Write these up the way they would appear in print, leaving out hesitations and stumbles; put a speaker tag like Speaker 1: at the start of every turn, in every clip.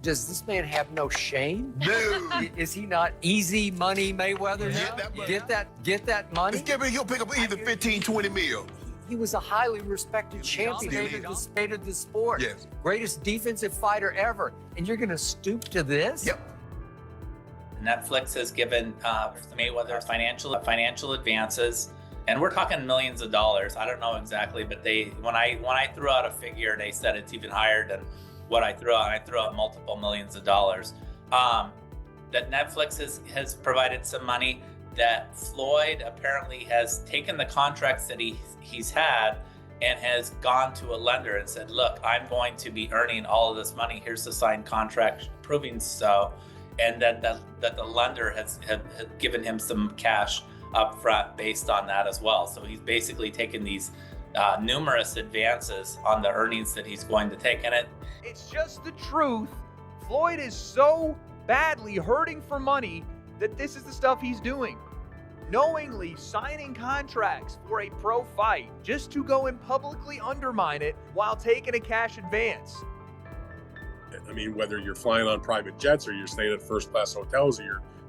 Speaker 1: Does this man have no shame?
Speaker 2: No.
Speaker 1: Is he not easy money Mayweather now? Get that money?
Speaker 2: He'll pick up either 15, 20 mil.
Speaker 1: He was a highly respected champion in the state of the sport.
Speaker 2: Yes.
Speaker 1: Greatest defensive fighter ever. And you're going to stoop to this?
Speaker 2: Yep.
Speaker 3: Netflix has given Mayweather financial advances, and we're talking millions of dollars. I don't know exactly, but when I threw out a figure, they said it's even higher than what I threw out. I threw out multiple millions of dollars. That Netflix has provided some money. That Floyd apparently has taken the contracts that he's had and has gone to a lender and said, "Look, I'm going to be earning all of this money. Here's the signed contract proving so." And that the lender has given him some cash up front based on that as well. So he's basically taken these numerous advances on the earnings that he's going to take. And
Speaker 4: it's just the truth. Floyd is so badly hurting for money that this is the stuff he's doing. Knowingly signing contracts for a pro fight just to go and publicly undermine it while taking a cash advance.
Speaker 5: I mean, whether you're flying on private jets or you're staying at first-class hotels or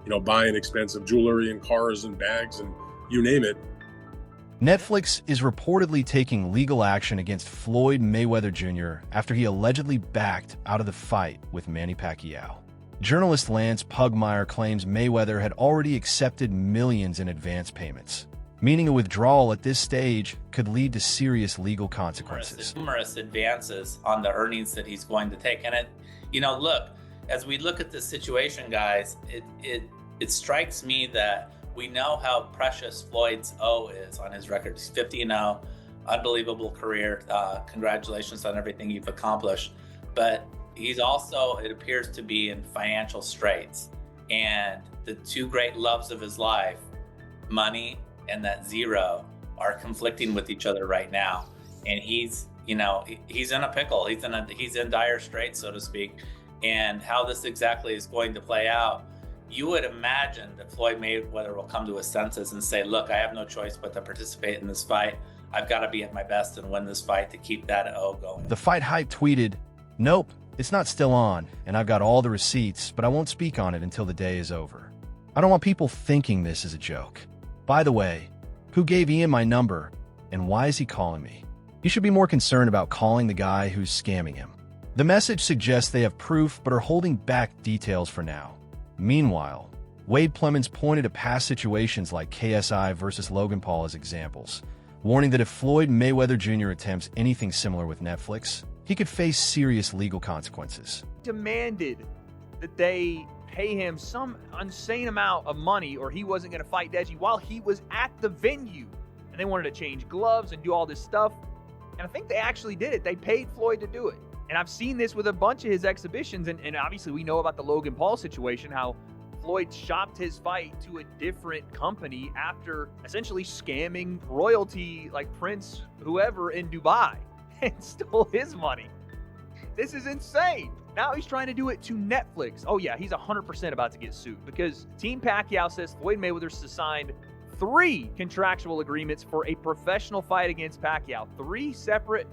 Speaker 5: you're, buying expensive jewelry and cars and bags and you name it.
Speaker 6: Netflix is reportedly taking legal action against Floyd Mayweather Jr. after he allegedly backed out of the fight with Manny Pacquiao. Journalist Lance Pugmire claims Mayweather had already accepted millions in advance payments, meaning a withdrawal at this stage could lead to serious legal consequences.
Speaker 3: Numerous advances on the earnings that he's going to take. And look, as we look at this situation, guys, it strikes me that we know how precious Floyd's O is on his record. He's 50-0, unbelievable career. Congratulations on everything you've accomplished. But he's also, it appears to be in financial straits. And the two great loves of his life, money and that zero, are conflicting with each other right now. And he's in a pickle. He's in dire straits, so to speak. And how this exactly is going to play out, you would imagine that Floyd Mayweather will come to his senses and say, "Look, I have no choice but to participate in this fight. I've got to be at my best and win this fight to keep that O going."
Speaker 6: The Fight Hype tweeted, "Nope, it's not still on, and I've got all the receipts, but I won't speak on it until the day is over. I don't want people thinking this is a joke. By the way, who gave Ian my number, and why is he calling me? You should be more concerned about calling the guy who's scamming him." The message suggests they have proof but are holding back details for now. Meanwhile, Wade Plemons pointed to past situations like KSI versus Logan Paul as examples, warning that if Floyd Mayweather Jr. attempts anything similar with Netflix, he could face serious legal consequences.
Speaker 4: Demanded that they pay him some insane amount of money or he wasn't going to fight Deji while he was at the venue. And they wanted to change gloves and do all this stuff. And I think they actually did it. They paid Floyd to do it. And I've seen this with a bunch of his exhibitions. And obviously we know about the Logan Paul situation, how Floyd shopped his fight to a different company after essentially scamming royalty like Prince whoever in Dubai and stole his money. This is insane. Now he's trying to do it to Netflix. Oh yeah, he's 100% about to get sued because Team Pacquiao says Floyd Mayweather's signed 3 contractual agreements for a professional fight against Pacquiao. 3 separate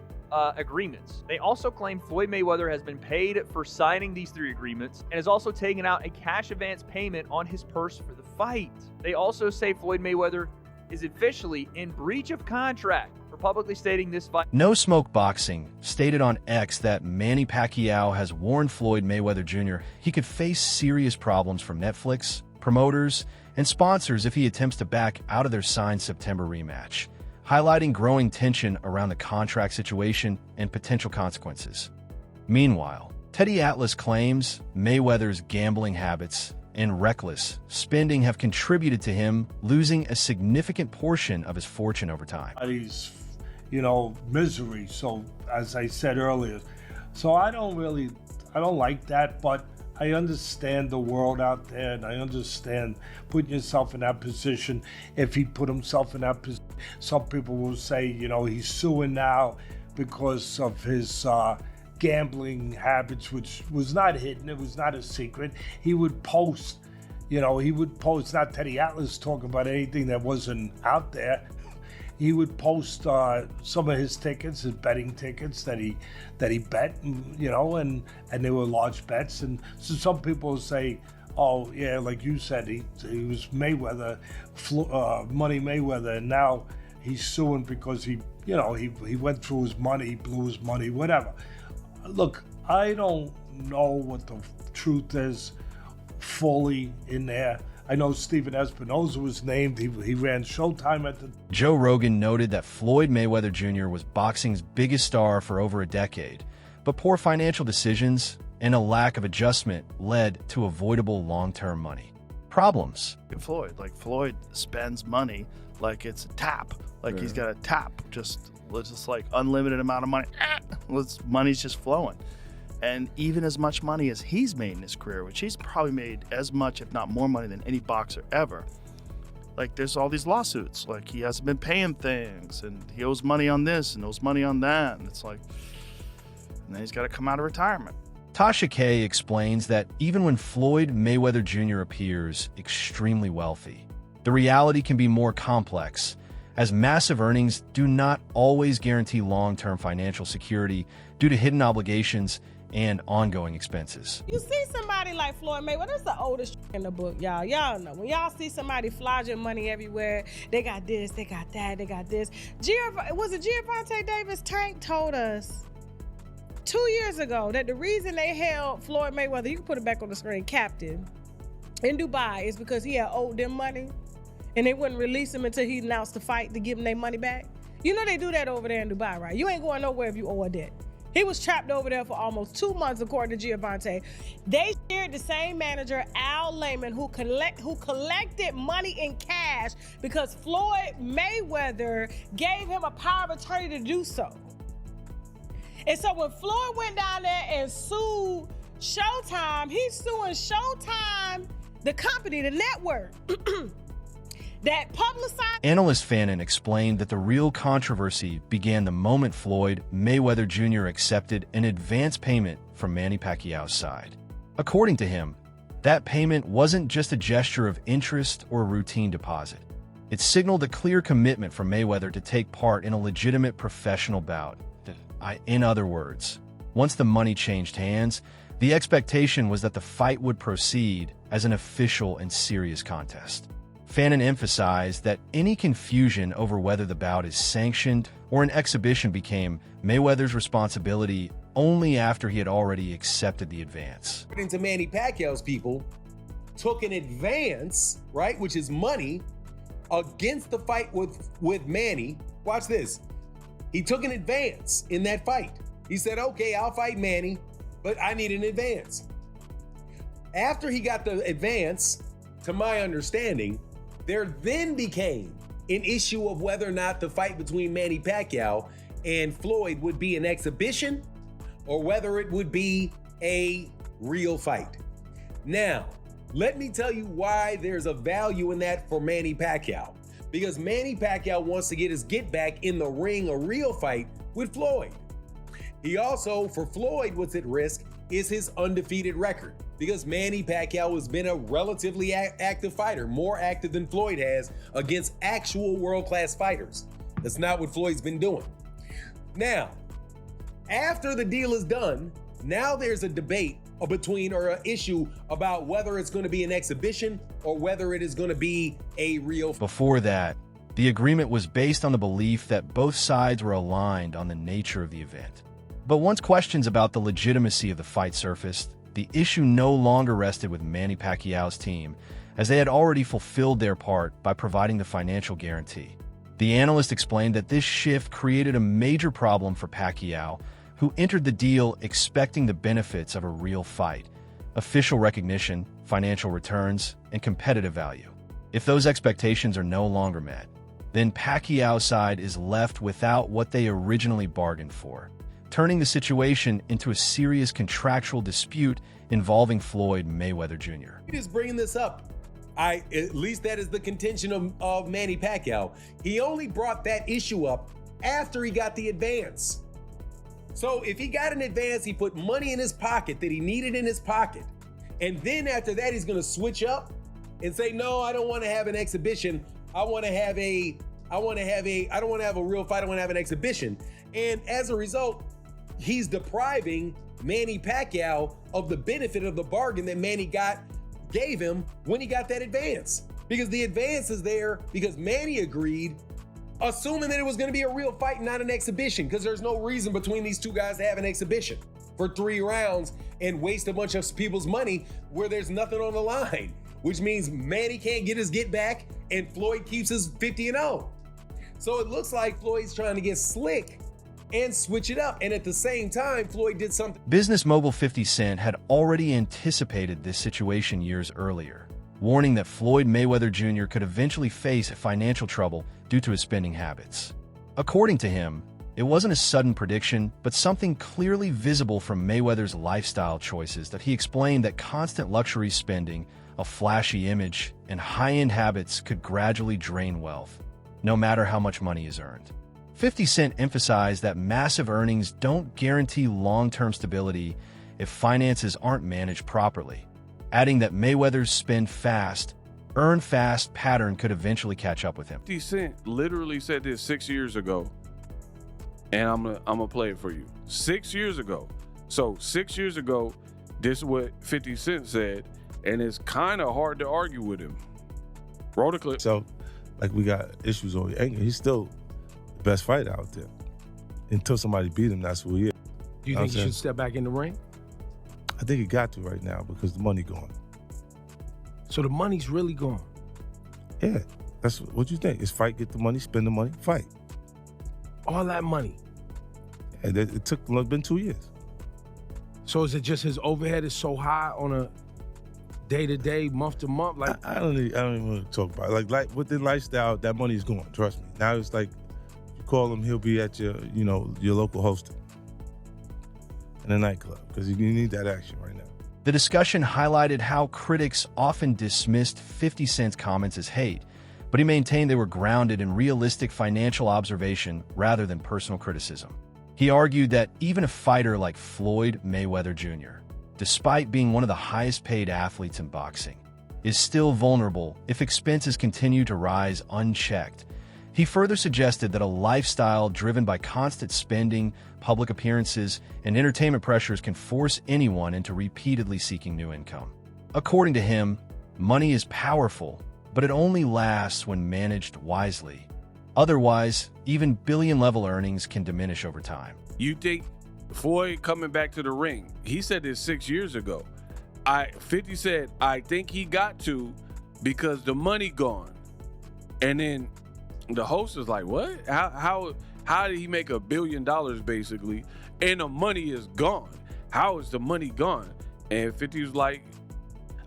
Speaker 4: agreements. They also claim Floyd Mayweather has been paid for signing these 3 agreements and has also taken out a cash advance payment on his purse for the fight. They also say Floyd Mayweather is officially in breach of contract for publicly stating this fight.
Speaker 6: No Smoke Boxing stated on X that Manny Pacquiao has warned Floyd Mayweather Jr. he could face serious problems from Netflix, promoters, and sponsors if he attempts to back out of their signed September rematch, highlighting growing tension around the contract situation and potential consequences. Meanwhile, Teddy Atlas claims Mayweather's gambling habits and reckless spending have contributed to him losing a significant portion of his fortune over time.
Speaker 7: He's, misery. So, as I said earlier, so I don't like that, but I understand the world out there, and I understand putting yourself in that position. If he put himself in that position, some people will say, he's suing now because of his gambling habits, which was not hidden. It was not a secret. He would post, not Teddy Atlas talking about anything that wasn't out there. he would post some of his tickets, his betting tickets that he bet, and they were large bets. And so some people say, oh yeah, like you said, he was Mayweather, Money Mayweather, and now he's suing because he went through his money, he blew his money, whatever. Look, I don't know what the truth is fully in there. I know Steven Espinoza was named. He ran Showtime at the...
Speaker 6: Joe Rogan noted that Floyd Mayweather Jr. was boxing's biggest star for over a decade, but poor financial decisions and a lack of adjustment led to avoidable long-term money problems.
Speaker 8: Floyd spends money like it's a tap. He's got a tap, just like unlimited amount of money. Money's just flowing. And even as much money as he's made in his career, which he's probably made as much, if not more money than any boxer ever, there's all these lawsuits. He hasn't been paying things, and he owes money on this and owes money on that. And it's and then he's got to come out of retirement.
Speaker 6: Tasha K explains that even when Floyd Mayweather Jr. appears extremely wealthy, the reality can be more complex, as massive earnings do not always guarantee long-term financial security due to hidden obligations and ongoing expenses.
Speaker 9: You see somebody like Floyd Mayweather, that's the oldest in the book, y'all. Y'all know, when y'all see somebody flogging money everywhere, they got this, they got that, they got this. Was it Gervonta Davis? Tank told us 2 years ago that the reason they held Floyd Mayweather, you can put it back on the screen, captive, in Dubai is because he had owed them money and they wouldn't release him until he announced the fight to give them their money back. You know they do that over there in Dubai, right? You ain't going nowhere if you owe a debt. He was trapped over there for almost 2 months, according to Gervonta. They shared the same manager, Al Layman, who collected money in cash because Floyd Mayweather gave him a power of attorney to do so. And so when Floyd went down there and sued Showtime, he's suing Showtime, the company, the network, that publicized.
Speaker 6: Analyst Fannin explained that the real controversy began the moment Floyd Mayweather Jr. accepted an advance payment from Manny Pacquiao's side. According to him, that payment wasn't just a gesture of interest or a routine deposit. It signaled a clear commitment from Mayweather to take part in a legitimate professional bout. In other words, once the money changed hands, the expectation was that the fight would proceed as an official and serious contest. Fannin emphasized that any confusion over whether the bout is sanctioned or an exhibition became Mayweather's responsibility only after he had already accepted the advance.
Speaker 10: According to Manny Pacquiao's people, took an advance, right, which is money, against the fight with Manny. Watch this. He took an advance in that fight. He said, okay, I'll fight Manny, but I need an advance. After he got the advance, to my understanding, there then became an issue of whether or not the fight between Manny Pacquiao and Floyd would be an exhibition or whether it would be a real fight. Now, let me tell you why there's a value in that for Manny Pacquiao. Because Manny Pacquiao wants to get his get back in the ring, a real fight with Floyd. He also, for Floyd, what's at risk is his undefeated record. Because Manny Pacquiao has been a relatively active fighter, more active than Floyd has against actual world-class fighters. That's not what Floyd's been doing. Now, after the deal is done, now there's a debate or an issue about whether it's going to be an exhibition or whether it is going to be a real.
Speaker 6: Before that, the agreement was based on the belief that both sides were aligned on the nature of the event. But once questions about the legitimacy of the fight surfaced, the issue no longer rested with Manny Pacquiao's team, as they had already fulfilled their part by providing the financial guarantee. The analyst explained that this shift created a major problem for Pacquiao, who entered the deal expecting the benefits of a real fight, official recognition, financial returns, and competitive value. If those expectations are no longer met, then Pacquiao's side is left without what they originally bargained for, turning the situation into a serious contractual dispute involving Floyd Mayweather Jr.
Speaker 10: He is bringing this up. At least that is the contention of Manny Pacquiao. He only brought that issue up after he got the advance. So if he got an advance, he put money in his pocket that he needed in his pocket. And then after that, he's going to switch up and say, no, I don't want to have an exhibition. I want to have a I don't want to have a real fight. I want to have an exhibition. And as a result, he's depriving Manny Pacquiao of the benefit of the bargain that Manny gave him when he got that advance. Because the advance is there because Manny agreed, assuming that it was going to be a real fight, not an exhibition, because there's no reason between these two guys to have an exhibition for 3 rounds and waste a bunch of people's money where there's nothing on the line, which means Manny can't get his get back and Floyd keeps his 50-0. So it looks like Floyd's trying to get slick and switch it up. And at the same time, Floyd did something.
Speaker 6: Business mogul 50 Cent had already anticipated this situation years earlier, warning that Floyd Mayweather Jr. could eventually face financial trouble due to his spending habits. According to him, it wasn't a sudden prediction, but something clearly visible from Mayweather's lifestyle choices that he explained that constant luxury spending, a flashy image, and high-end habits could gradually drain wealth, no matter how much money is earned. 50 Cent emphasized that massive earnings don't guarantee long-term stability if finances aren't managed properly, adding that Mayweather's spend fast, earn fast pattern could eventually catch up with him.
Speaker 11: 50 Cent literally said this 6 years ago, and I'm gonna play it for you. 6 years ago. So 6 years ago, this is what 50 Cent said, and it's kind of hard to argue with him. Roll the clip.
Speaker 12: So, like, we got issues over anger. He's still the best fighter out there. Until somebody beat him, that's who he is.
Speaker 13: Do you think he should step back in the ring?
Speaker 12: I think he got to right now because the money gone.
Speaker 13: So the money's really gone?
Speaker 12: Yeah, that's what you think. It's fight, get the money, spend the money, fight.
Speaker 13: All that money?
Speaker 12: And it took been 2 years.
Speaker 13: So is it just his overhead is so high on a day-to-day, month-to-month? Like
Speaker 12: I don't even want to talk about it. Like with the lifestyle, that money's gone, trust me. Now it's like, you call him, he'll be at your local hosting in a nightclub because you need that action right now.
Speaker 6: The discussion highlighted how critics often dismissed 50 Cent's comments as hate, but he maintained they were grounded in realistic financial observation rather than personal criticism. He argued that even a fighter like Floyd Mayweather Jr., despite being one of the highest-paid athletes in boxing, is still vulnerable if expenses continue to rise unchecked. He further suggested that a lifestyle driven by constant spending, public appearances, and entertainment pressures can force anyone into repeatedly seeking new income. According to him, money is powerful, but it only lasts when managed wisely. Otherwise, even billion-level earnings can diminish over time.
Speaker 11: You think Floyd coming back to the ring, he said this 6 years ago. 50 said, I think he got to because the money gone. And then the host is like, what? How did he make $1 billion basically and the money is gone? How is the money gone? And 50 was like,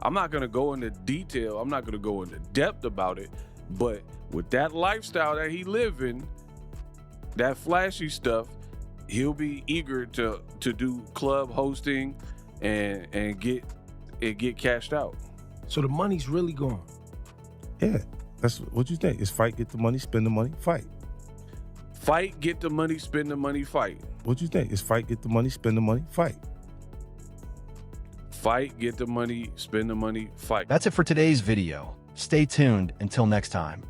Speaker 11: I'm not going to go into detail. I'm not going to go into depth about it. But with that lifestyle that he live in, that flashy stuff, he'll be eager to do club hosting and get cashed out.
Speaker 13: So the money's really gone?
Speaker 12: Yeah, that's what you think. It's fight, get the money, spend the money, fight.
Speaker 11: Fight, get the money, spend the money, fight.
Speaker 12: What you think? It's fight, get the money, spend the money, fight.
Speaker 11: Fight, get the money, spend the money, fight.
Speaker 6: That's it for today's video. Stay tuned until next time.